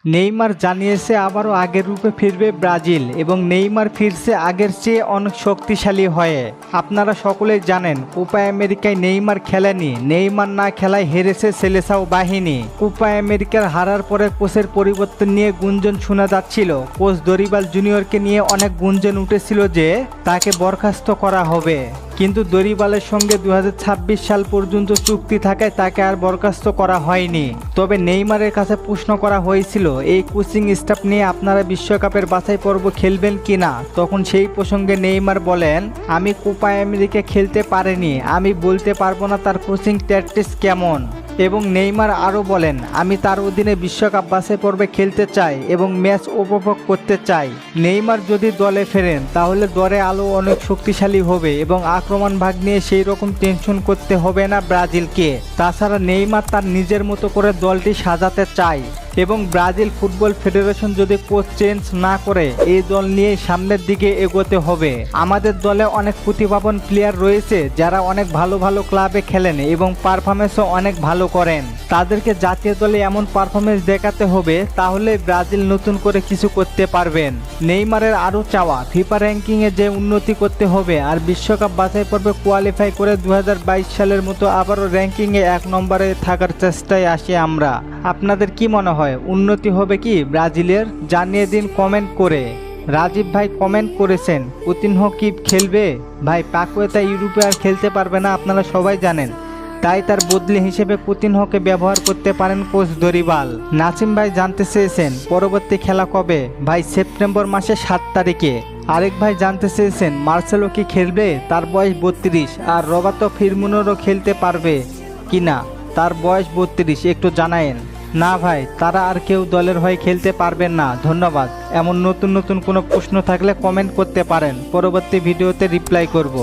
Neymar জানিয়েছে আবারও আগের রূপে ফিরবে ব্রাজিল এবং নেইমার ফিরছে আগের চেয়ে অনেক শক্তিশালী হয়ে। আপনারা সকলেই জানেন কোপা আমেরিকায় নেইমার খেলেনি, নেইমার না খেলায় হেরেছে সেলেসাও বাহিনী। কোপা আমেরিকার হারার পরে কোচের পরিবর্তন নিয়ে গুঞ্জন শোনা যাচ্ছিল। কোচ দরিবাল জুনিয়রকে নিয়ে অনেক গুঞ্জন উঠেছিল যে তাকে বরখাস্ত করা হবে, কিন্তু দরিবালের সঙ্গে 2026 সাল পর্যন্ত চুক্তি থাকায় তাকে আর বরখাস্ত করা হয়নি। তবে নেইমারের কাছে প্রশ্ন করা হয়েছিল এই কোচিং স্টাফ নিয়ে আপনারা বিশ্বকাপের বাছাই পর্ব খেলবেন কিনা। তখন সেই প্রসঙ্গে নেইমার বলেন, আমি কোপা আমেরিকা খেলতে পারিনি, আমি বলতে পারবো না তার কোচিং ট্যাকটিক্স কেমন। এবং নেইমার আরও বলেন, আমি তার অধীনে বিশ্বকাপ বাছাই পর্বে খেলতে চাই এবং ম্যাচ উপভোগ করতে চাই। নেইমার যদি দলে ফেরেন তাহলে দলে আলো অনেক শক্তিশালী হবে এবং আক্রমণ ভাগ নিয়ে সেই রকম টেনশন করতে হবে না ব্রাজিলকে। তাছাড়া নেইমার তার নিজের মতো করে দলটি সাজাতে চায় এবং ব্রাজিল ফুটবল ফেডারেশন যদি কোচ চেঞ্জ না করে এই দল নিয়ে সামনের দিকে এগোতে হবে। আমাদের দলে অনেক প্রতিভাবান প্লেয়ার রয়েছে যারা অনেক ভালো ভালো ক্লাবে খেলেন এবং পারফরমেন্সও অনেক ভালো করেন। তাদেরকে জাতীয় দলে এমন পারফরমেন্স দেখাতে হবে তাহলে ব্রাজিল নতুন করে কিছু করতে পারবেন। নেইমারের আরও চাওয়া ফিফা র্যাঙ্কিংয়ে যে উন্নতি করতে হবে আর বিশ্বকাপ বাছাই পর্বে কোয়ালিফাই করে 2022 সালের মতো আবারও র্যাঙ্কিংয়ে 1 নম্বরে থাকার চেষ্টায় আসি আমরা। আপনাদের কি মনে হয় উন্নতি হবে কি ব্রাজিলের? জানিয়ে দিন কমেন্ট করে। রাজীব ভাই কমেন্ট করেছেন কুতিনহো কি খেলবে? ভাই পাকুয়েতা ইউরোপে আর খেলতে পারবে না, আপনারা সবাই জানেন। তাই তার বদলি হিসেবে কুতিনহোকে ব্যবহার করতে পারেন কোচ দরিবাল। নাসিম ভাই জানতে চেয়েছেন পরবর্তী খেলা কবে? ভাই সেপ্টেম্বর মাসে 7 তারিখে। আরেক ভাই জানতে চেয়েছেন মার্সেলো কি খেলবে? তার বয়স 32। আর রবার্তো ফিরমিনোরও খেলতে পারবে কিনা? তার বয়স 32। একটু জানায়েন। না ভাই, তারা আর কেউ দলের হয়ে খেলতে পারবেন না। ধন্যবাদ। এমন নতুন নতুন কোনো প্রশ্ন থাকলে কমেন্ট করতে পারেন, পরবর্তী ভিডিওতে রিপ্লাই করব।